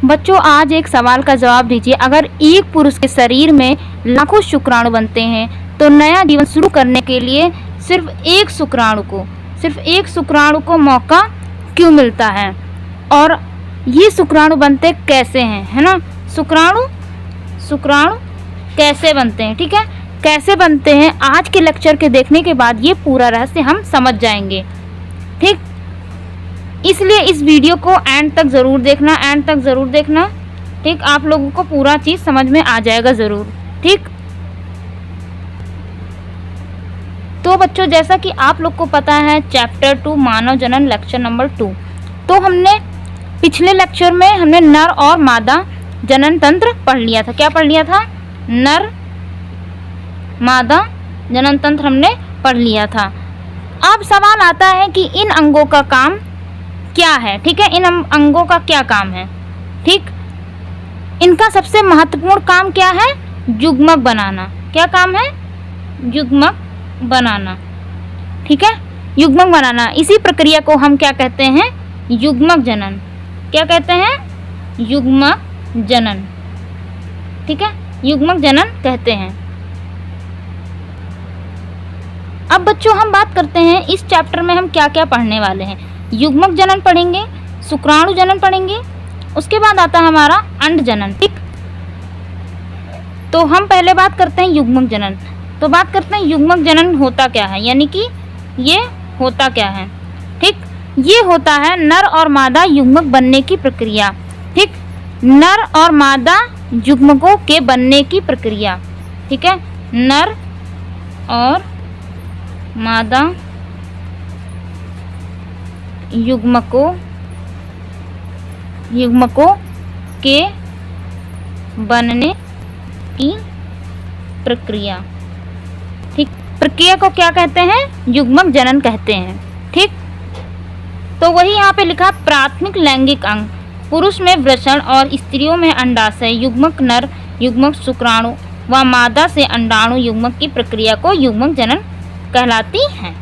बच्चों आज एक सवाल का जवाब दीजिए, अगर एक पुरुष के शरीर में लाखों शुक्राणु बनते हैं तो नया जीवन शुरू करने के लिए सिर्फ एक शुक्राणु को मौका क्यों मिलता है, और ये शुक्राणु बनते कैसे हैं, है ना। शुक्राणु कैसे बनते हैं, ठीक है, कैसे बनते हैं आज के लेक्चर के देखने के बाद ये पूरा रहस्य हम समझ जाएंगे, ठीक। इसलिए इस वीडियो को एंड तक ज़रूर देखना, ठीक। आप लोगों को पूरा चीज़ समझ में आ जाएगा ज़रूर, ठीक। तो बच्चों जैसा कि आप लोग को पता है चैप्टर 2 मानव जनन लेक्चर नंबर 2, तो हमने पिछले लेक्चर में हमने नर और मादा जनन तंत्र पढ़ लिया था। क्या पढ़ लिया था? नर मादा जनन तंत्र हमने पढ़ लिया था। अब सवाल आता है कि इन अंगों का काम क्या है, ठीक है, इन अंगों का क्या काम है, ठीक। इनका सबसे महत्वपूर्ण काम क्या है? युग्मक बनाना। क्या काम है? युग्मक बनाना, ठीक है, युग्मक बनाना। इसी प्रक्रिया को हम क्या कहते हैं? युग्मक जनन। क्या कहते हैं? युग्मक जनन, ठीक है, युग्मक जनन कहते हैं। अब बच्चों हम बात करते हैं इस चैप्टर में हम क्या क्या पढ़ने वाले हैं। युग्मक जनन पढ़ेंगे, शुक्राणु जनन पढ़ेंगे, उसके बाद आता है हमारा अंड जनन, ठीक। तो हम पहले बात करते हैं युग्मक जनन। तो बात करते हैं युग्मक जनन होता क्या है, यानी कि ये होता क्या है, ठीक। ये होता है नर और मादा युग्मक बनने की प्रक्रिया, ठीक। नर और मादा युग्मकों के बनने की प्रक्रिया, ठीक है, नर और मादा युग्मकों के बनने की प्रक्रिया, ठीक। प्रक्रिया को क्या कहते हैं? युग्मक जनन कहते हैं, ठीक। तो वही यहाँ पे लिखा प्राथमिक लैंगिक अंग, पुरुष में वृषण और स्त्रियों में अंडाशय युग्मक, नर युग्मक शुक्राणु व मादा से अंडाणु युग्मक की प्रक्रिया को युग्मक जनन कहलाती है,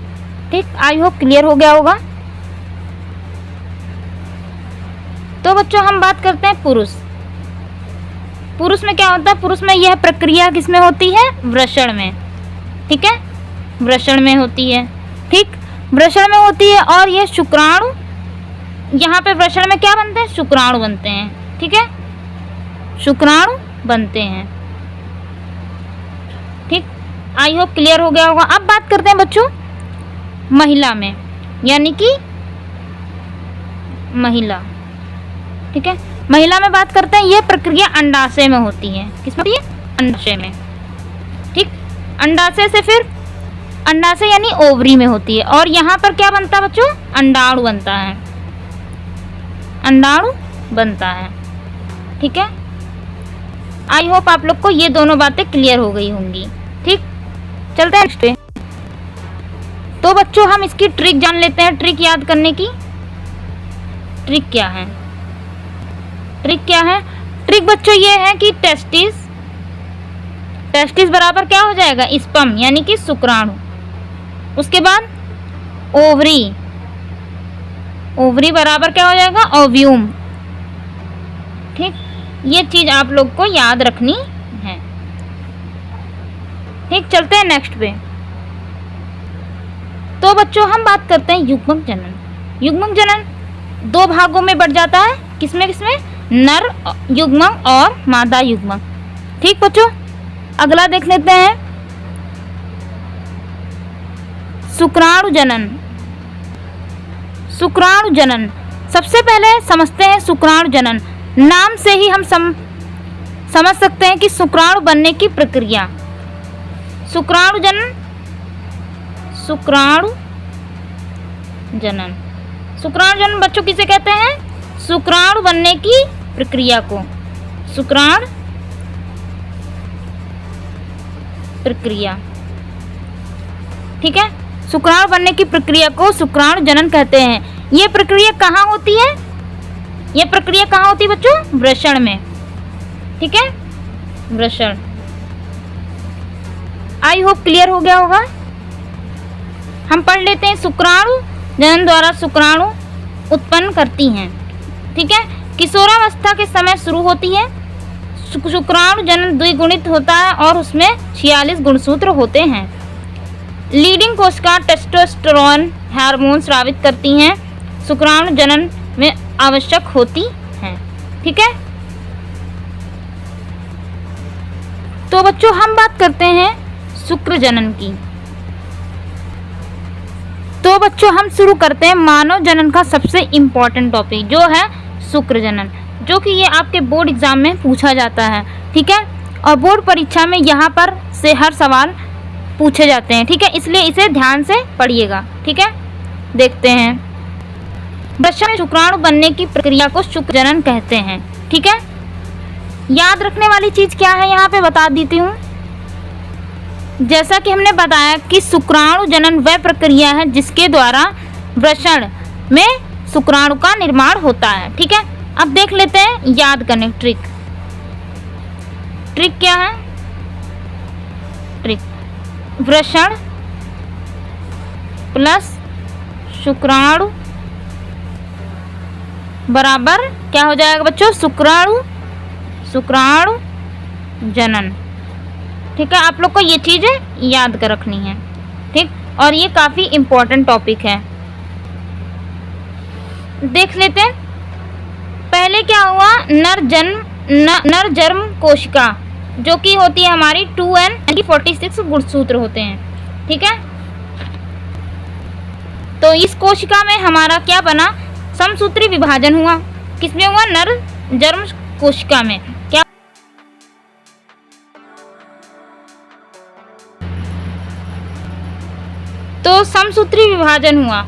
ठीक। आई होप क्लियर हो गया होगा। तो बच्चों हम बात करते हैं पुरुष में क्या होता है? पुरुष में यह प्रक्रिया किसमें होती है? वृषण में, ठीक है, वृषण में होती है, ठीक, वृषण में होती है। और ये शुक्राणु, यहाँ पे वृषण में क्या बनते हैं? शुक्राणु बनते हैं, ठीक है, शुक्राणु बनते हैं, ठीक। आई होप क्लियर हो गया होगा। अब बात करते हैं बच्चों महिला में, यानी कि महिला, ठीक है, महिला में बात करते हैं। यह प्रक्रिया अंडाशय में होती है। किसमें होती है? अंडाशय में, ठीक। अंडाशय से फिर अंडाशय यानी ओवरी में होती है, और यहाँ पर क्या बनता है बच्चों? अंडाणु बनता है, अंडाणु बनता है, ठीक है। आई होप आप लोग को ये दोनों बातें क्लियर हो गई होंगी, ठीक। चलते हैं नेक्स्ट पे। तो बच्चों हम इसकी ट्रिक जान लेते हैं। ट्रिक याद करने की ट्रिक क्या है? ट्रिक बच्चों ये है कि टेस्टिस बराबर क्या हो जाएगा? स्पर्म यानी कि शुक्राणु। उसके बाद ओवरी बराबर क्या हो जाएगा? ओव्यूम, ठीक। ये चीज आप लोग को याद रखनी है, ठीक। चलते हैं नेक्स्ट पे। तो बच्चों हम बात करते हैं युग्मक जनन। युग्मक जनन दो भागों में बढ़ जाता है। किसमें? नर युग्मक और मादा युग्मक, ठीक बच्चों। अगला देख लेते हैं शुक्राणु जनन। शुक्राणु जनन सबसे पहले समझते हैं शुक्राणु जनन। नाम से ही हम समझ सकते हैं कि शुक्राणु बनने की प्रक्रिया। शुक्राणु जनन बच्चों किसे कहते हैं? शुक्राणु बनने की प्रक्रिया को शुक्राणु प्रक्रिया, ठीक है। शुक्राणु बनने की प्रक्रिया को शुक्राणु जनन कहते हैं। ये प्रक्रिया कहाँ होती है? ये प्रक्रिया कहाँ होती है बच्चों? वृषण में, ठीक है, वृषण। आई होप क्लियर हो गया होगा। हम पढ़ लेते हैं शुक्राणु जनन द्वारा शुक्राणु उत्पन्न करती हैं, ठीक है। किशोरावस्था के समय शुरू होती है। शुक्राणु जनन द्विगुणित होता है और उसमें 46 गुणसूत्र होते हैं। लीडिंग कोशिका टेस्टोस्टेरोन हार्मोन स्रावित करती हैं, शुक्राणु जनन में आवश्यक होती हैं। ठीक है, तो बच्चों हम बात करते हैं शुक्र जनन की। तो बच्चों हम शुरू करते हैं मानव जनन का सबसे इम्पोर्टेंट टॉपिक जो है शुक्र जनन, जो कि ये आपके बोर्ड एग्जाम में पूछा जाता है। ठीक है, और बोर्ड परीक्षा में यहाँ पर से हर सवाल पूछे जाते हैं। ठीक है, इसलिए इसे ध्यान से पढ़िएगा। ठीक है, देखते हैं। वृषण में शुक्राणु बनने की प्रक्रिया को शुक्र जनन कहते हैं। ठीक है, याद रखने वाली चीज क्या है यहाँ पे बता देती हूँ। जैसा कि हमने बताया कि शुक्राणु जनन वह प्रक्रिया है जिसके द्वारा वृषण में शुक्राणु का निर्माण होता है। ठीक है, अब देख लेते हैं याद करने ट्रिक। ट्रिक क्या है? ट्रिक वृषण प्लस शुक्राणु बराबर क्या हो जाएगा बच्चों? शुक्राणु जनन। ठीक है, आप लोग को ये चीज़ें याद कर रखनी है। ठीक, और ये काफ़ी इम्पोर्टेंट टॉपिक है। देख लेते हैं पहले क्या हुआ। नर जन्म कोशिका जो कि होती है हमारी 2n 46 गुणसूत्र होते हैं। ठीक है, तो इस कोशिका में हमारा क्या बना? समसूत्री विभाजन हुआ। किसमें हुआ? नर जन्म कोशिका में। क्या? तो समसूत्री विभाजन हुआ।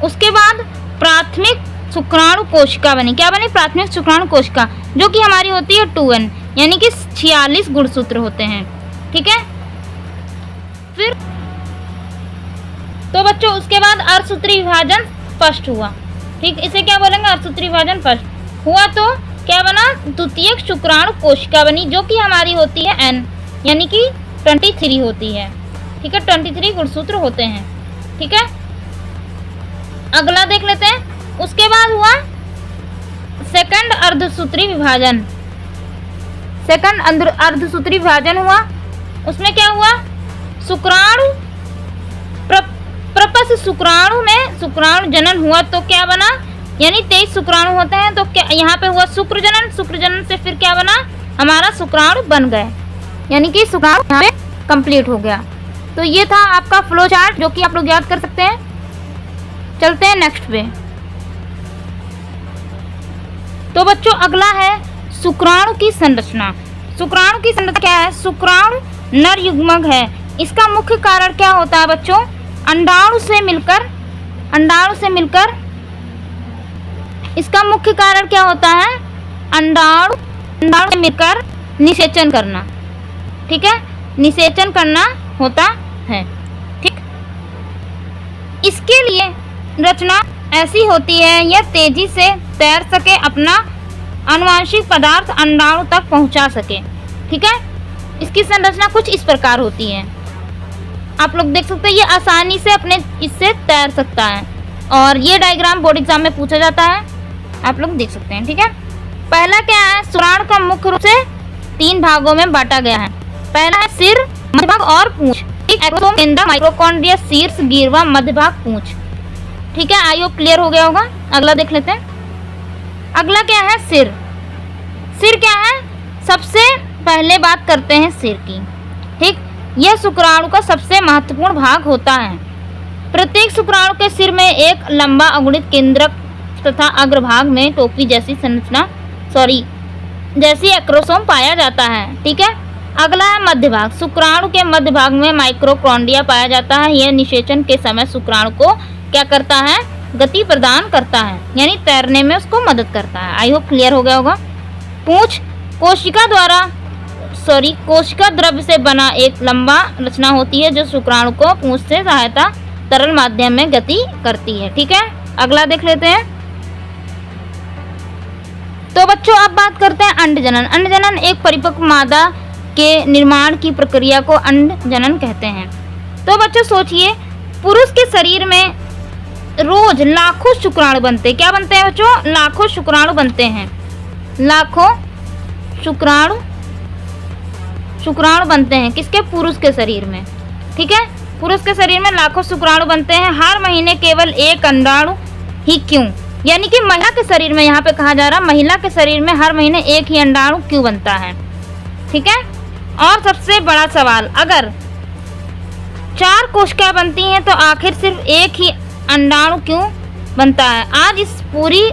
उसके बाद प्राथमिक शुक्राणु कोशिका बनी। क्या बनी? प्राथमिक शुक्राणु कोशिका, जो कि हमारी होती है 2n, यानी कि 46 गुणसूत्र होते हैं। ठीक है, फिर तो बच्चों उसके बाद अर्धसूत्री विभाजन स्पष्ट हुआ। ठीक, इसे क्या बोलेंगे? अर्धसूत्री विभाजन स्पष्ट हुआ तो क्या बना? द्वितीयक शुक्राणु कोशिका बनी, जो कि हमारी होती है n, यानी कि 23 होती है। ठीक है, 23 गुणसूत्र होते हैं। ठीक है, अगला देख लेते हैं। उसके बाद हुआ सेकंड अर्धसूत्री विभाजन। सेकंड अर्धसूत्री विभाजन हुआ। उसमें क्या हुआ? शुक्राणु प्रपस शुक्राणु में शुक्राणु जनन हुआ तो क्या बना? यानी 23 शुक्राणु होते हैं, तो क्या यहाँ पे हुआ? शुक्र जनन। शुक्र जनन से फिर क्या बना? हमारा शुक्राणु बन गए, यानी कि शुक्राणु यहाँ पे कंप्लीट हो गया। तो ये था आपका फ्लो चार्ट, जो कि आप लोग याद कर सकते हैं। चलते हैं नेक्स्ट पे। तो बच्चों अगला है शुक्राणु की संरचना। शुक्राणु की संरचना क्या है? शुक्राणु नर युग्मक है। इसका मुख्य कारण क्या होता है बच्चों? अंडाणु से मिलकर इसका मुख्य कारण क्या होता है? अंडाणु से मिलकर निषेचन करना। ठीक है, निषेचन करना होता है। ठीक, इसके लिए रचना ऐसी होती है यह तेजी से तैर सके, अपना आनुवंशिक पदार्थ अंडाणु तक पहुंचा सके। ठीक है, इसकी संरचना कुछ इस प्रकार होती है। आप लोग देख सकते हैं, ये आसानी से अपने इससे तैर सकता है, और ये डायग्राम बोर्ड एग्जाम में पूछा जाता है। आप लोग देख सकते हैं। ठीक है, पहला क्या है? शुक्राणु का मुख्य रूप से 3 भागों में बांटा गया है। पहला है सिर, मध्यभाग और पूंछ। एक्रोसोम, केंद्र, माइटोकॉन्ड्रिया, शीर्ष, गिरवा, मध्यभाग, पूंछ। ठीक है, आई होप क्लियर हो गया होगा। अगला देख लेते हैं। अगला क्या है? सिर। सिर क्या है? सबसे पहले बात करते हैं सिर की। ठीक, यह शुक्राणु का सबसे महत्वपूर्ण भाग होता है। प्रत्येक शुक्राणु के सिर में एक लंबा अगुणित केंद्रक तथा अग्रभाग में टोपी जैसी संरचना जैसी एक्रोसोम पाया जाता है। ठीक है, अगला है मध्य भाग। शुक्राणु के मध्य भाग में माइक्रोकॉन्ड्रिया पाया जाता है। यह निषेचन के समय शुक्राणु को क्या करता है? गति प्रदान करता है, यानी तैरने में उसको मदद करता है। आई होप क्लियर हो गया होगा। पूंछ कोशिका द्रव्य से बना एक लंबा रचना होती है, जो शुक्राणु को पूंछ से सहायता तरल माध्यम में गति करती है। ठीक है, अगला देख लेते हैं। तो बच्चों अब बात करते हैं अंड जनन। अंड जनन एक परिपक्व मादा के निर्माण की प्रक्रिया को अंड जनन कहते हैं। तो बच्चों सोचिए, पुरुष के शरीर में रोज लाखों शुक्राणु बनते हैं। क्या बनते हैं बच्चों? लाखों शुक्राणु बनते हैं। लाखों शुक्राणु बनते हैं किसके? पुरुष के शरीर में। ठीक है, पुरुष के शरीर में लाखों शुक्राणु बनते हैं, हर महीने केवल एक अंडाणु ही क्यों? यानी कि महिला के शरीर में, यहाँ पे कहा जा रहा महिला के शरीर में हर महीने एक ही अंडाणु क्यों बनता है? ठीक है, और सबसे बड़ा सवाल, अगर 4 कोशिकाएं बनती हैं तो आखिर सिर्फ एक ही अंडाणु क्यों बनता है? आज इस पूरी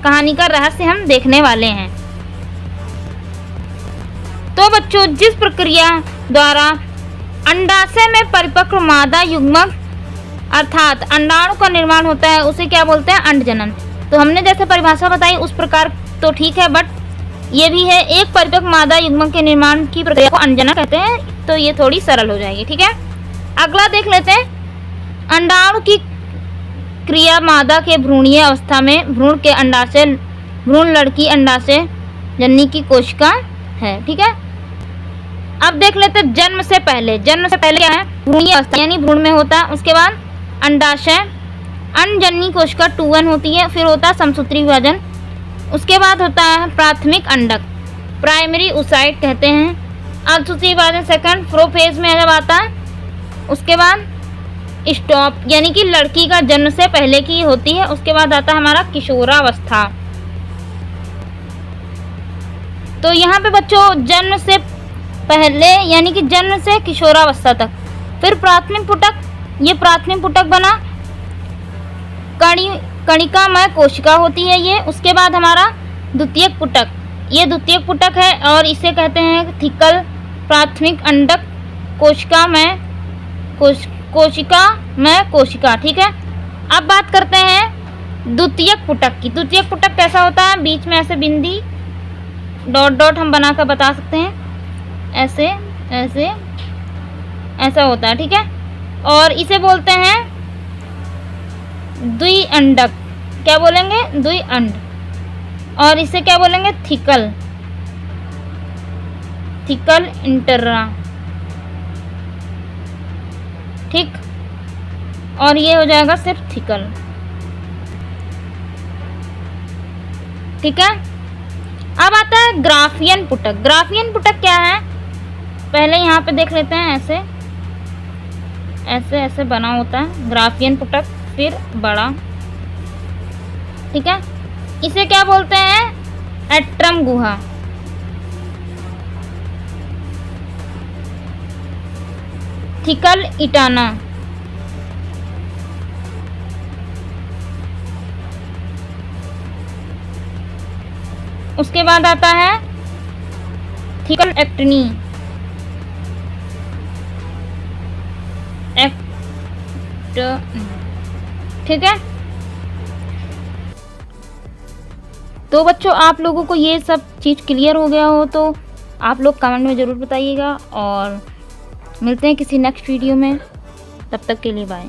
कहानी का रहस्य हम देखने वाले हैं। तो बच्चों, जिस प्रक्रिया द्वारा अंडाशय में परिपक्व मादा युग्मक अर्थात अंडाणु का निर्माण होता है उसे क्या बोलते हैं? अंडजनन। तो हमने जैसे परिभाषा बताई उस प्रकार तो ठीक है, बट ये भी है, एक परिपक्व मादा युग्मक के निर्माण की प्रक्रिया को अंडजनन कहते हैं, तो ये थोड़ी सरल हो जाएगी। ठीक है, अगला देख लेते हैं। अंडाणु की क्रिया मादा के भ्रूणीय अवस्था में भ्रूण के अंडाशय, भ्रूण लड़की अंडाशय जननी की कोशिका है। ठीक है, अब देख लेते हैं जन्म से पहले। जन्म से पहले क्या है? भ्रूणीय अवस्था, यानी भ्रूण में होता है। उसके बाद अंडाशय, अंडजननी कोशिका 2N होती है, फिर होता है समसूत्री विभाजन, उसके बाद होता है प्राथमिक अंडक, प्राइमरी oocyte कहते हैं। अर्धसूत्री विभाजन सेकंड प्रोफेज में जब आता है, उसके बाद स्टॉप, यानी कि लड़की का जन्म से पहले की होती है। उसके बाद आता है हमारा किशोरावस्था। तो यहाँ पे बच्चों जन्म से पहले यानी कि जन्म से किशोरावस्था तक, फिर प्राथमिक पुटक, ये प्राथमिक पुटक बना, कणिकामय कोशिका होती है ये। उसके बाद हमारा द्वितीयक पुटक, ये द्वितीयक पुटक है और इसे कहते हैं थिकल प्राथमिक अंडक कोशिका। ठीक है, अब बात करते हैं द्वितीयक पुटक की। द्वितीयक पुटक कैसा होता है? बीच में ऐसे बिंदी डॉट डॉट हम बनाकर बता सकते हैं, ऐसे ऐसे ऐसा होता है। ठीक है, और इसे बोलते हैं द्विअंडक। क्या बोलेंगे? द्विअंड। और इसे क्या बोलेंगे? Thecal intra. ठीक, और ये हो जाएगा सिर्फ थिकल। ठीक है, अब आता है ग्राफियन पुटक। ग्राफियन पुटक क्या है? पहले यहाँ पे देख लेते हैं, ऐसे ऐसे ऐसे बना होता है ग्राफियन पुटक, फिर बड़ा। ठीक है, इसे क्या बोलते हैं? एट्रम गुहा। थिकल इटाना। उसके बाद आता है थिकल एक्टनी। ठीक है, तो बच्चों आप लोगों को ये सब चीज़ क्लियर हो गया हो तो आप लोग कमेंट में ज़रूर बताइएगा, और मिलते हैं किसी नेक्स्ट वीडियो में। तब तक के लिए बाय।